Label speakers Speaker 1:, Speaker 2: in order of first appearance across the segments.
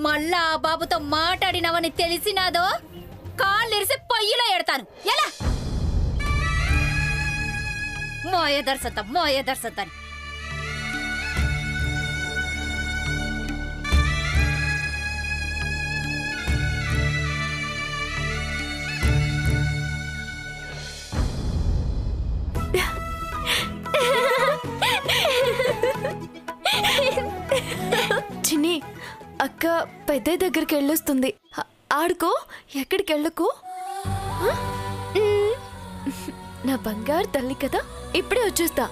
Speaker 1: మళ్ళా ఆ బాబుతో మాట్లాడినవని తెలిసినాదో కాళ్ళెరిసి పొయ్యిలో ఎడతాను. ఎలా మోయదర్శతాను.
Speaker 2: చిన్ని, అక్క పెద్దయ్య దగ్గరికి వెళ్ళొస్తుంది. ఆడుకో, ఎక్కడికి వెళ్ళకు. నా బంగారు తల్లి కదా, ఇప్పుడే వచ్చేస్తా.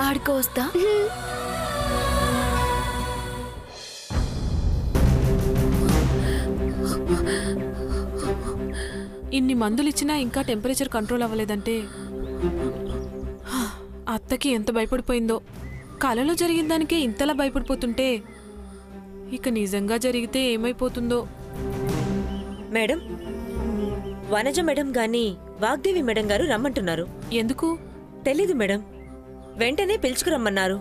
Speaker 2: ఆడుకో, వస్తా.
Speaker 3: ఇన్ని మందులు ఇచ్చినా ఇంకా టెంపరేచర్ కంట్రోల్ అవ్వలేదంటే అత్తకి ఎంత భయపడిపోయిందో. కలలో జరిగిన దానికే ఇంతలా భయపడిపోతుంటే ఇక నిజంగా జరిగితే ఏమైపోతుందో.
Speaker 4: మేడం, వనజ మేడం గాని వాగ్దేవి మేడం గారు రమ్మంటున్నారు.
Speaker 3: ఎందుకు
Speaker 4: తెలీదు మేడం, వెంటనే పిలుచుకురమ్మన్నారు.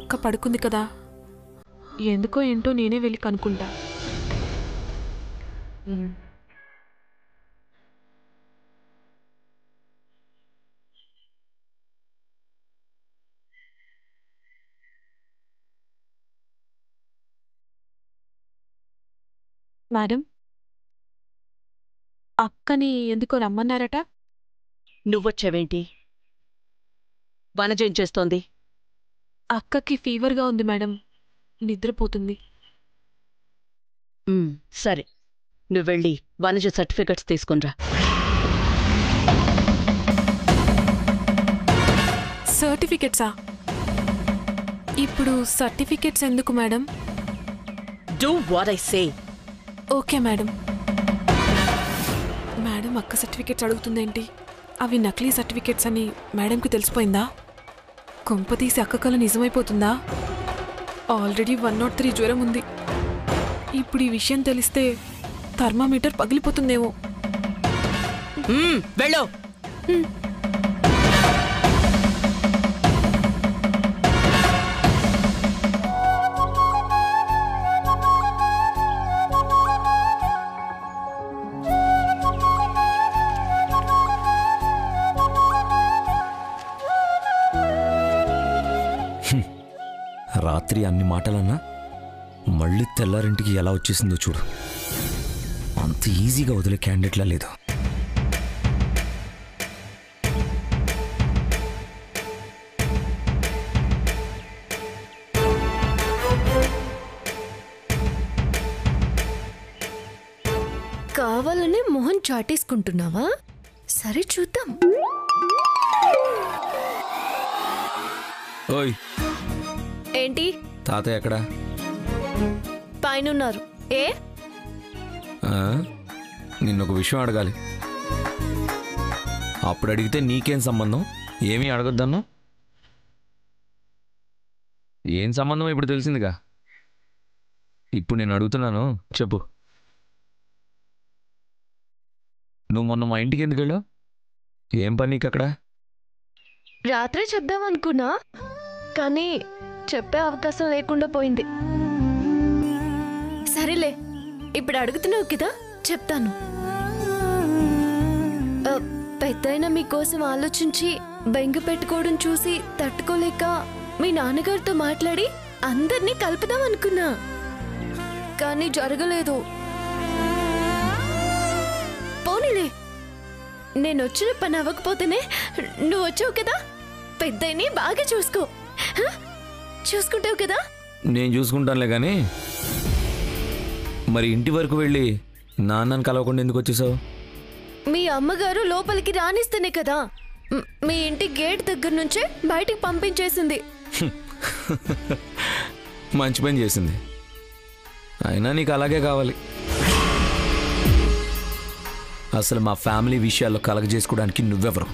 Speaker 3: అక్క పడుకుంది కదా, ఎందుకో ఏంటో నేనే వెళ్ళి కనుక్కుంటా. మేడం, అక్కని ఎందుకో రమ్మన్నారట.
Speaker 5: నువ్వొచ్చావేంటి? వనజేం చేస్తోంది?
Speaker 3: అక్కకి ఫీవర్గా ఉంది మేడం, నిద్రపోతుంది.
Speaker 5: సరే, నువ్వెళ్ళి వనజ సర్టిఫికెట్స్ తీసుకునిరా.
Speaker 3: సర్టిఫికెట్సా? ఇప్పుడు సర్టిఫికెట్స్ ఎందుకు madam?
Speaker 5: Do what I say.
Speaker 3: Okay madam. Madam అక్క సర్టిఫికెట్స్ అడుగుతుందేంటి? అవి నకిలీ సర్టిఫికెట్స్ అని మేడంకి తెలిసిపోయిందా? కొంపతీసి అక్క కల నిజమైపోతుందా? ఆల్రెడీ 103 జ్వరం ఉంది. ఇప్పుడు ఈ విషయం తెలిస్తే థర్మామీటర్ పగిలిపోతుందేమో.
Speaker 5: వెళ్ళు.
Speaker 6: రాత్రి అన్ని మాటలన్నా మళ్ళీ తెల్లారింటికి ఎలా వచ్చేసిందో చూడు. అంత ఈజీగా వదిలే క్యాండిడేట్లా లేదు.
Speaker 2: కావాలనే మొహం చాటేసుకుంటున్నావా? సరే చూద్దాం.
Speaker 6: ఓయ్,
Speaker 2: ఏంటి?
Speaker 6: తాతయ్య ఎక్కడా?
Speaker 2: పైనున్నారు. ఏ?
Speaker 6: నిన్నొక విషయం అడగాలి. అప్పుడు అడిగితే నీకేం సంబంధం? ఏమీ అడగొద్దన్నా? ఏం సంబంధం ఇప్పుడు తెలిసిందిగా. ఇప్పుడు నేను అడుగుతున్నాను, చెప్పు. నువ్వు మొన్న మా ఇంటికి ఎందుకు వెళ్ళావు? ఏం పని నీకు అక్కడ?
Speaker 2: రాత్రే చెప్దామనుకున్నా, కానీ చెప్పే అవకాశం లేకుండా పోయింది. సరేలే, ఇప్పుడు అడుగుతున్నావు కదా, చెప్తాను. పెద్దయిన మీకోసం ఆలోచించి బెంగ పెట్టుకోవడం చూసి తట్టుకోలేక మీ నాన్నగారితో మాట్లాడి అందరినీ కలుపుదాం అనుకున్నా, కానీ జరగలేదు. పోనీలే, నేను వచ్చిన పని అవ్వకపోతేనే నువ్వు వచ్చావు కదా, పెద్దయిని బాగా చూసుకో. చూసుకుంటావు కదా?
Speaker 6: నేను చూసుకుంటానులే, కానీ మరి ఇంటి వరకు వెళ్ళి నాన్నని కలవకుండా ఎందుకు వచ్చేసావు?
Speaker 2: మీ అమ్మగారు లోపలికి రానిస్తేనే కదా మీ ఇంటి గేట్ దగ్గర నుంచే బయటికి పంపించేసింది.
Speaker 6: మంచి పని చేసింది. అయినా నీకు అలాగే కావాలి. అసలు మా ఫ్యామిలీ విషయాల్లో కలగజేసుకోవడానికి నువ్వెవరు?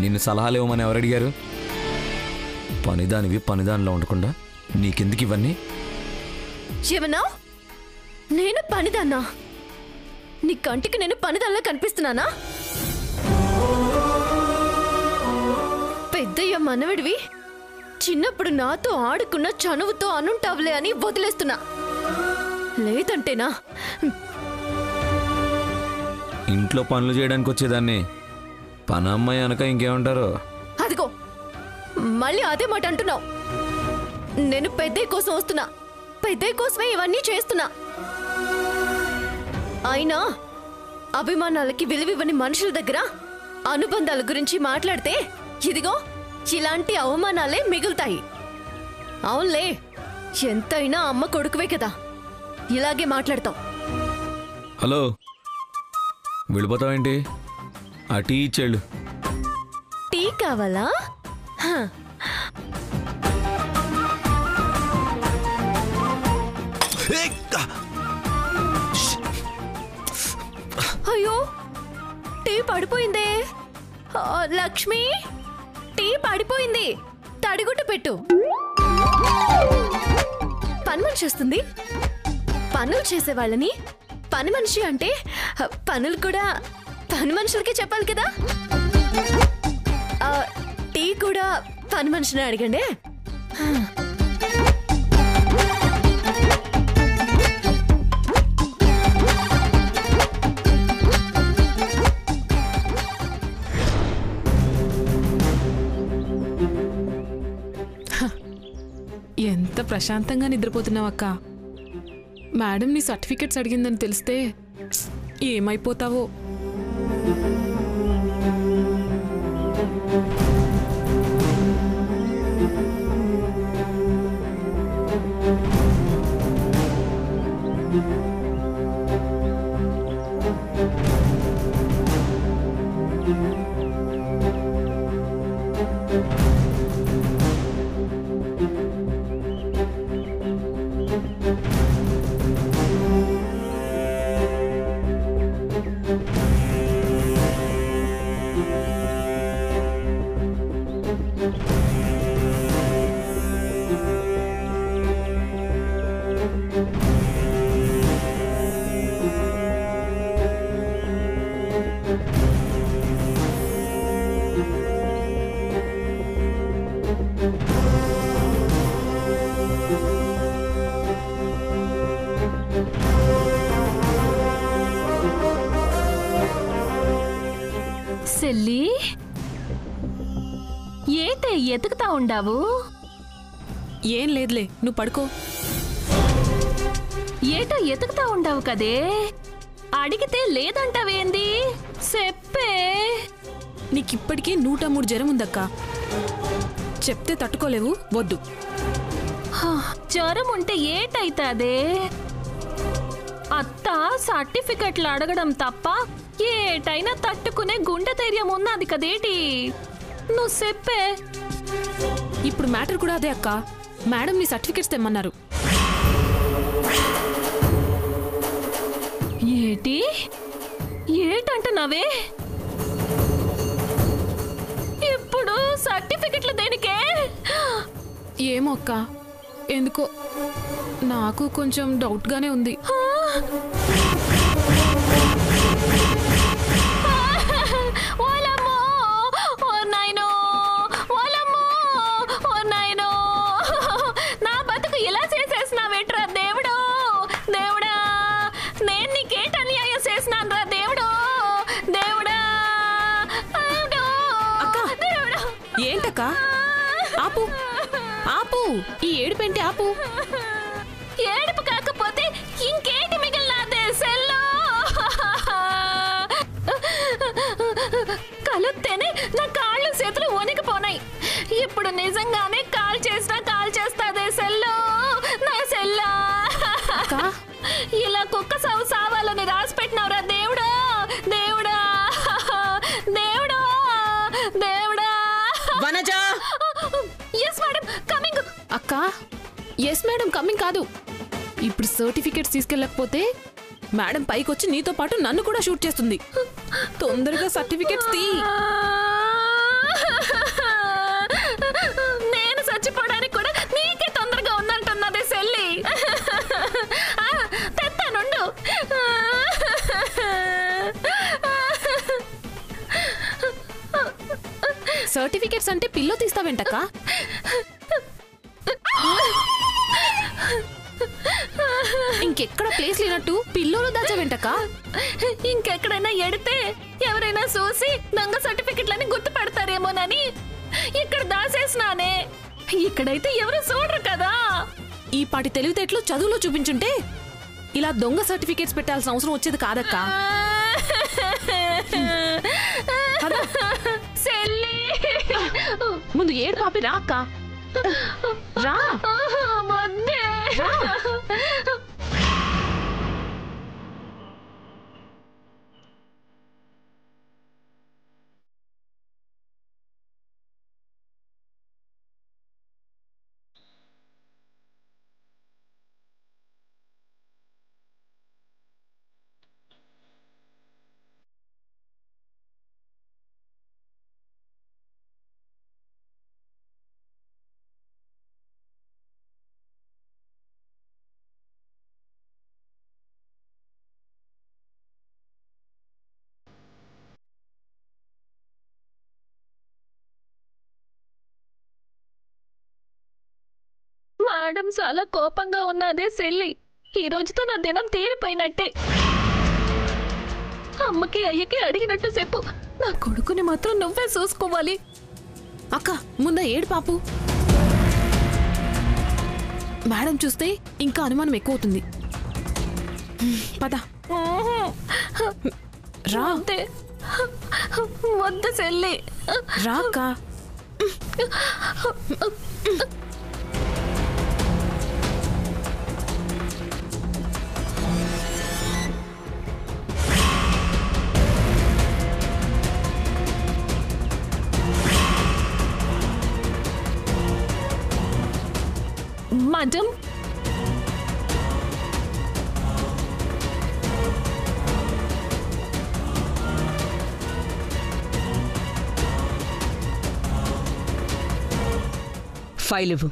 Speaker 6: నిన్ను సలహాలు ఇవ్వమని ఎవరు అడిగారు? పనిదానివి పనిదానిలో ఉండకుండా నీకెందుకు ఇవన్నీ?
Speaker 2: ఏమన్నా? నేను పనిదాన్నా? నీ కంటికి నేను పనిదానిలా కనిపిస్తున్నానా? పెద్దయ్య మనవడివి చిన్నప్పుడు నాతో ఆడుకున్న చనువుతో అనుంటావులే అని వదిలేస్తున్నా. లేదంటేనా
Speaker 6: ఇంట్లో పనులు చేయడానికి వచ్చేదాన్ని పనమ్మాయి అనక ఇంకేమంటారు?
Speaker 2: అదిగో మళ్ళీ అదే మాట అంటున్నావు. నేను పెద్దయ్య కోసం వస్తున్నా, పెద్దయ్య కోసమే ఇవన్నీ చేస్తున్నా. అయినా అభిమానాలకి విలువివ్వని మనుషుల దగ్గర అనుబంధాల గురించి మాట్లాడితే ఇదిగో ఇలాంటి అవమానాలే మిగులుతాయి. అవునులే, ఎంతైనా అమ్మ కొడుకువే కదా, ఇలాగే మాట్లాడతావు.
Speaker 6: హలో, వెళ్ళిపోతావేంటి? ఆ టీ ఇచ్చేళ్ళు.
Speaker 2: టీ కావాలా? హ. అయ్యో, టీ పడిపోయిందే. లక్ష్మి, టీ పడిపోయింది, తడిగుట్టు పెట్టు. పని మనిషి వస్తుంది. పనులు చేసే వాళ్ళని పని మనిషి అంటే పనులు కూడా పని మనుషులకే చెప్పాలి కదా. టీ కూడా పని మనిషిని అడగండి.
Speaker 3: ఎంత ప్రశాంతంగా నిద్రపోతున్నావు అక్క. మేడం నీ సర్టిఫికెట్స్ అడిగిందని తెలిస్తే ఏమైపోతావో.
Speaker 1: సెల్లి, ఏటే ఎతుకుతా ఉండావు?
Speaker 3: ఏం లేదులే, నువ్వు పడుకో.
Speaker 1: ఏటో ఎతుకుతా ఉండావు కదే, అడిగితే లేదంటావేంది? చెప్పే.
Speaker 3: నీకిప్పటికే 103 జ్వరం ఉందక్క. చెప్తే తట్టుకోలేవు, వద్దు.
Speaker 1: జ్వరం ఉంటే ఏటైతాదే? అత్త సర్టిఫికెట్లు అడగడం తప్ప ఏటైనా తట్టుకునే గుండె ధైర్యం ఉన్నది కదేటి? నువ్వు చెప్పే.
Speaker 3: ఇప్పుడు మ్యాటర్ కూడా అదే అక్క. మేడం నీ సర్టిఫికెట్స్ తెమ్మన్నారు.
Speaker 1: ఏటి ఏటంటున్నావే? ఇప్పుడు సర్టిఫికెట్లు దేనికే?
Speaker 3: ఏమో అక్క, ఎందుకో నాకు కొంచెం డౌట్గానే ఉంది.
Speaker 1: నా బతుకు ఇలా చేసేసినావేట్రా దేవుడు? దేవుడా, నేను నీకేట అన్యాయం చేసినాను రా దేవుడు? దేవుడా,
Speaker 3: ఏంటక్క? ఆపు ఆపు, ఈ ఏడుపేంటి? ఆపు.
Speaker 1: ఏడుపు కాకపోతే ఇంకేంటి మిగిలినదే సెల్లో? కలుస్తేనే నా కాళ్ళు చేతులు వణికిపోనాయి. ఇప్పుడు నిజంగానే కాల్ చేస్తాదే సెల్లో, నా సెల్లా. ఇలా కుక్క సావు సావాలని రాసి పెట్టినవరా దేవుడా? దేవుడా, దేవుడా, దేవుడా.
Speaker 5: వనజా!
Speaker 1: Yes madam, coming.
Speaker 3: అక్క, ఎస్ మేడం కమింగ్ కాదు. ఇప్పుడు సర్టిఫికెట్స్ తీసుకెళ్ళకపోతే మేడం పైకి వచ్చి నీతో పాటు నన్ను కూడా షూట్ చేస్తుంది. తొందరగా సర్టిఫికెట్స్ తీ.
Speaker 1: నేను చచ్చిపోవడానికి కూడా నీకే తొందరగా ఉందంటున్నదే సెల్లి. తెత్తానుండు.
Speaker 3: సర్టిఫికెట్స్ అంటే పిల్లో తీస్తావేంటక్క? ఇంకెక్కడ ప్లేస్ లేనట్టు పిల్లోలో దాచావేంటక్క?
Speaker 1: ఇంకెక్కడైనా ఎడితే ఎవరైనా చూసి దొంగ సర్టిఫికెట్లని గుర్తుపడతారేమోనని ఇక్కడ దాసేసినానే. ఇక్కడైతే ఎవరు చూడరు కదా.
Speaker 3: ఈ పాటి తెలివితేటలు చదువులో చూపించుంటే ఇలా దొంగ సర్టిఫికేట్స్ పెట్టాల్సిన అవసరం వచ్చేది కాదక్క.
Speaker 1: సెల్లి,
Speaker 5: ముందు ఏడు పాపి రా అక్క, రా.
Speaker 1: వద్దే. మేడం చాలా కోపంగా ఉన్నదే సెల్లి. ఈ రోజుతో నా దినం తీరిపోయినట్టే. అమ్మకి అయ్యకి అడిగినట్టు చెప్పు, నా కొడుకుని మాత్రం నువ్వే చూసుకోవాలి.
Speaker 3: అక్క ముందా ఏడు పాపు. మేడం చూస్తే ఇంకా అనుమానం ఎక్కువ అవుతుంది. పద రా.
Speaker 1: వద్ద సెల్లి,
Speaker 3: రా అక్క.
Speaker 1: మేడం,
Speaker 5: ఫైల్ ఇవ్వు.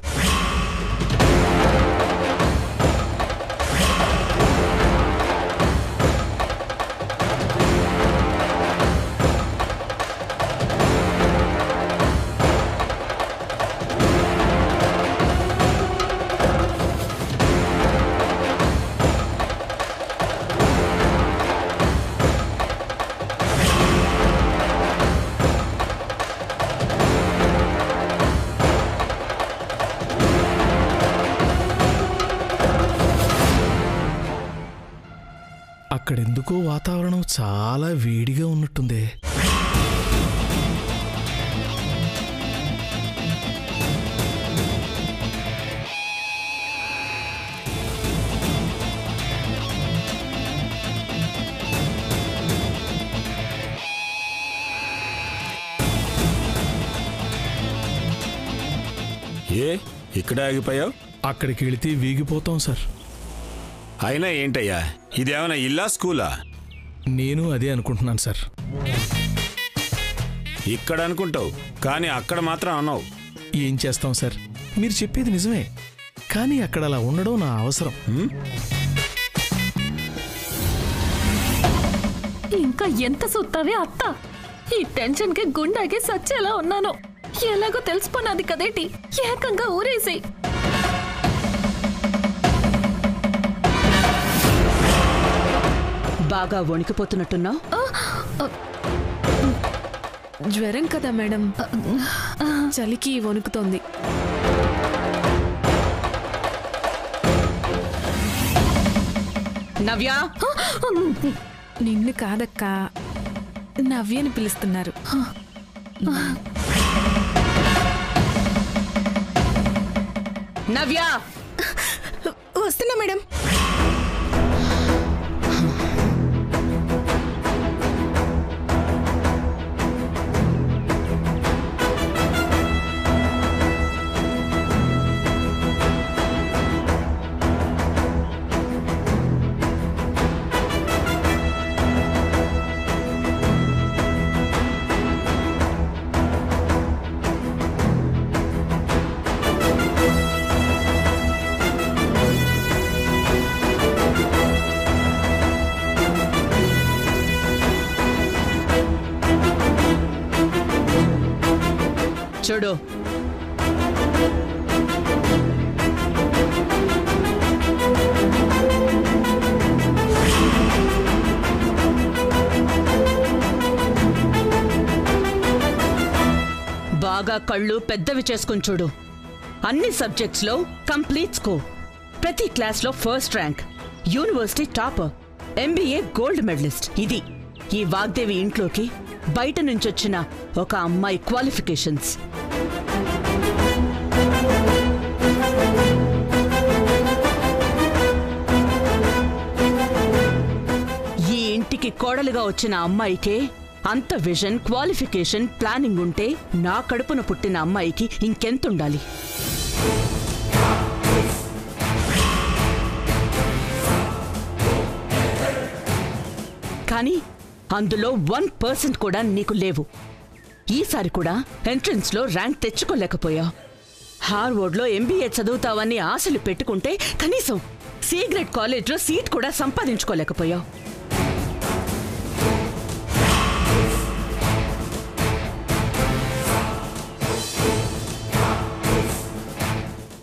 Speaker 7: అక్కడెందుకో వాతావరణం చాలా వేడిగా ఉన్నట్టుందే.
Speaker 8: ఏ ఇక్కడ ఆగిపోయావు?
Speaker 7: అక్కడికి వెళితే వీగిపోతాం సార్.
Speaker 8: అయినా ఏంటయ్యా, ఇదేమైనా ఇల్లా స్కూలా?
Speaker 7: నేను అదే అనుకుంటున్నాను సార్.
Speaker 8: ఇక్కడ అనుకుంటావు కానీ అక్కడ మాత్రం అన్నావు.
Speaker 7: ఏం చేస్తాం సార్, మీరు చెప్పేది నిజమే, కానీ అక్కడ అలా ఉండడం నా అవసరం.
Speaker 1: ఇంకా ఎంత సుత్తావే అత్త. ఈ టెన్షన్ కి గుండాకి సచ్చేలా ఉన్నాను. ఎలాగో తెలిసిపోనాది కదేటి, ఏకంగా ఊరేసి.
Speaker 5: బాగా వణికిపోతున్నట్టున్నావు.
Speaker 3: జ్వరం కదా మేడం, చలికి వణుకుతోంది.
Speaker 5: నవ్య,
Speaker 3: నిన్ను కాదక్క, నవ్యని పిలుస్తున్నారు.
Speaker 5: నవ్య,
Speaker 3: వస్తున్నా మేడం.
Speaker 5: చూడు, బాగా కళ్ళు పెద్దవి చేసుకుని చూడు. అన్ని సబ్జెక్ట్స్లో కంప్లీట్ స్కోర్, ప్రతి క్లాస్లో first rank, university topper, MBA gold medallist. ఇది ఈ వాగ్దేవి ఇంట్లోకి బయట నుంచొచ్చిన ఒక అమ్మాయి క్వాలిఫికేషన్స్. ఈ ఇంటికి కోడలుగా వచ్చిన అమ్మాయికే అంత విజన్, క్వాలిఫికేషన్, ప్లానింగ్ ఉంటే నా కడుపున పుట్టిన అమ్మాయికి ఇంకెంతుండాలి? కానీ అందులో 1% కూడా నీకు లేవు. ఈసారి కూడా ఎంట్రన్స్లో ర్యాంక్ తెచ్చుకోలేకపోయావు. హార్వర్డ్లో MBA చదువుతావని ఆశలు పెట్టుకుంటే కనీసం C గ్రేడ్ కాలేజ్లో సీట్ కూడా సంపాదించుకోలేకపోయావు.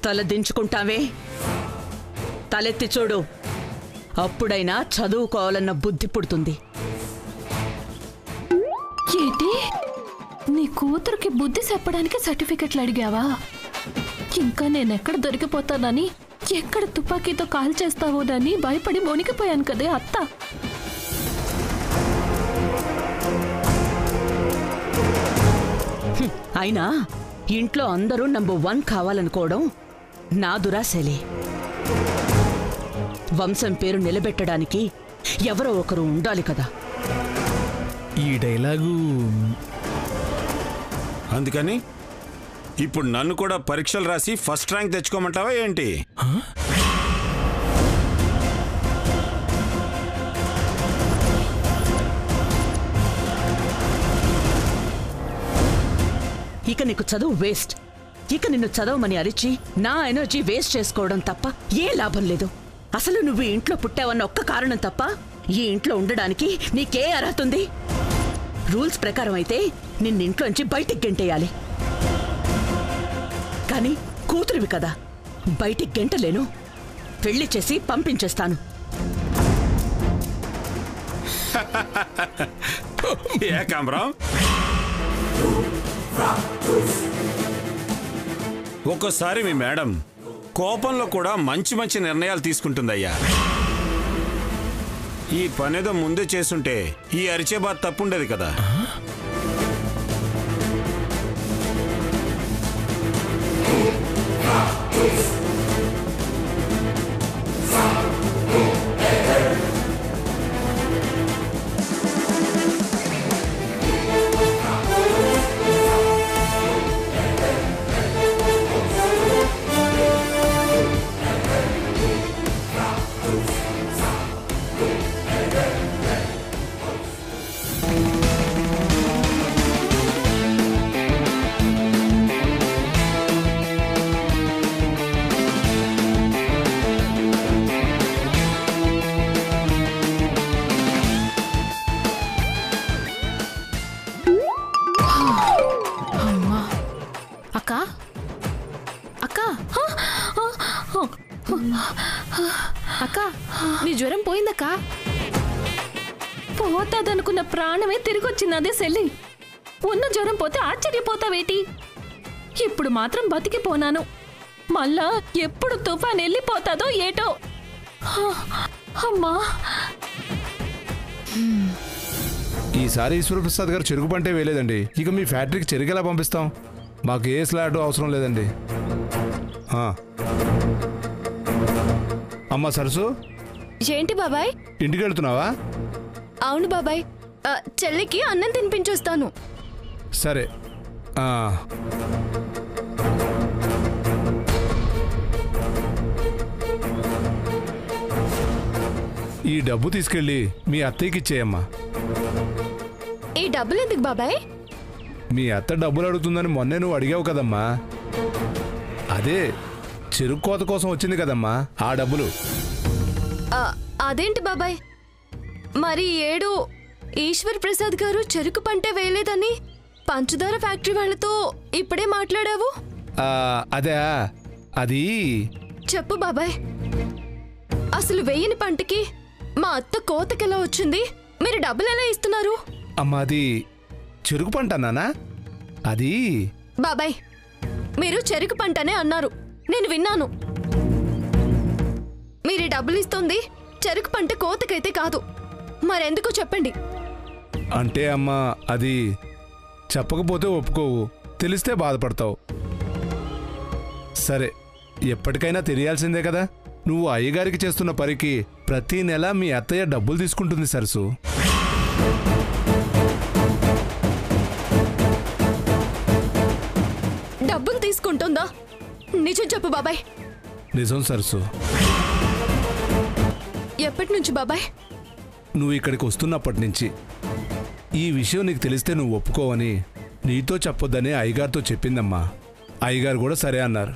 Speaker 5: తల దించుకుంటావే, తలెత్తి చూడు. అప్పుడైనా చదువుకోవాలన్న బుద్ధి పుడుతుంది.
Speaker 1: ఏంటి, నీ కూతురికి బుద్ధి చెప్పడానికి సర్టిఫికెట్లు అడిగావా? ఇంకా నేనెక్కడ దొరికిపోతానని, ఎక్కడ తుపాకీతో కాల్ చేస్తావోనని భయపడి వణికిపోయాను కదే అత్త.
Speaker 5: అయినా ఇంట్లో అందరూ నంబర్ 1 కావాలనుకోవడం నా దురాశలే. వంశం పేరు నిలబెట్టడానికి ఎవరో ఒకరు ఉండాలి కదా.
Speaker 7: ఈ డైలాగు
Speaker 8: అందుకని ఇప్పుడు నన్ను కూడా పరీక్షలు రాసి ఫస్ట్ ర్యాంక్ తెచ్చుకోమంటావా ఏంటి?
Speaker 5: ఇక నీకు చదువు వేస్ట్. ఇక నిన్ను చదవమని అరిచి నా ఎనర్జీ వేస్ట్ చేసుకోవడం తప్ప ఏ లాభం లేదు. అసలు నువ్వు ఈ ఇంట్లో పుట్టావన్న ఒక్క కారణం తప్ప ఈ ఇంట్లో ఉండడానికి నీకే అర్హత ఉంది? రూల్స్ ప్రకారం అయితే నిన్నింట్లోంచి బయటికి గెంటేయాలి. కానీ కూతురివి కదా, బయటికి గెంటలేను. పెళ్లి చేసి పంపించేస్తాను.
Speaker 8: ఏ కామరాం, ఒక్కోసారి మీ మేడం కోపంలో కూడా మంచి మంచి నిర్ణయాలు తీసుకుంటుందయ్యా. ఈ పనేదో ముందే చేసుంటే ఈ అరిచే బాధ తప్పుండేది కదా.
Speaker 2: అక్క, నీ జ్వరం పోయిందక్కా?
Speaker 1: పోతాదనుకున్న ప్రాణమే తిరిగొచ్చింది. అదే సెల్లి, ఉన్న జ్వరం పోతే ఆశ్చర్యపోతావేటి? ఇప్పుడు మాత్రం బతికిపోనాను. మళ్ళా ఎప్పుడు తుఫాన్ వెళ్ళిపోతాదో ఏటో. అమ్మా,
Speaker 9: ఈసారి ఈశ్వరప్రసాద్ గారు చెరుకు పంటే వేయలేదండి. ఇక మీ ఫ్యాక్టరీకి చెరుకు ఎలా పంపిస్తాం? మాకు ఏ స్లాట్ అవసరం లేదండి. అమ్మా సరసు,
Speaker 2: ఏంటి బాబాయ్?
Speaker 9: ఇంటికి వెళ్తున్నావా?
Speaker 2: అవును బాబాయ్, చెల్లికి అన్నం తినిపించొస్తాను.
Speaker 9: సరే. ఈ డబ్బు తీసుకెళ్ళి మీ అత్తయ్యకి ఇచ్చేయమ్మా.
Speaker 2: ఈ డబ్బులు ఎందుకు బాబాయ్?
Speaker 9: మీ అత్త డబ్బులు అడుగుతుందని మొన్నే నువ్వు అడిగావు కదమ్మా. అదే చెరుకు కోత కోసం వచ్చింది కదమ్మా, ఆ డబ్బులు.
Speaker 2: అదేంటి బాబాయ్, మరి ఏడు ఈశ్వర్ ప్రసాద్ గారు చెరుకు పంటే వేయలేదని పంచదార ఫ్యాక్టరీ వాళ్ళతో ఇప్పుడే మాట్లాడావు?
Speaker 9: అదే అది
Speaker 2: చెప్పు బాబాయ్, అసలు వేయని పంటకి మా అత్త కోతకెలా వచ్చింది? మీరు డబ్బులు ఎలా ఇస్తున్నారు?
Speaker 9: అమ్మా అది చెరుకు పంట నానా. అది
Speaker 2: బాబాయ్, మీరు చెరుకు పంటనే అన్నారు, నేను విన్నాను. మీరు డబ్బులు ఇస్తుంది చెరుకు పంట కోతకైతే కాదు, మరెందుకు చెప్పండి.
Speaker 9: అంటే అమ్మా అది చెప్పకపోతే ఒప్పుకోవు, తెలిస్తే బాధపడతావు. సరే, ఎప్పటికైనా తెలియాల్సిందే కదా. నువ్వు అయ్యగారికి చేస్తున్న పనికి ప్రతి నెల మీ అత్తయ్య డబ్బులు తీసుకుంటుంది సరసు.
Speaker 2: డబ్బులు తీసుకుంటుందా? నిజం చెప్పు బాబాయ్.
Speaker 9: నిజం సరసు.
Speaker 2: ఎప్పటి నుంచి బాబాయ్?
Speaker 9: నువ్వు ఇక్కడికి వస్తున్నప్పటి నుంచి. ఈ విషయం నీకు తెలిస్తే నువ్వు ఒప్పుకోవని నీతో చెప్పొద్దని అయ్యగారితో చెప్పిందమ్మా. అయ్యగారు కూడా సరే అన్నారు.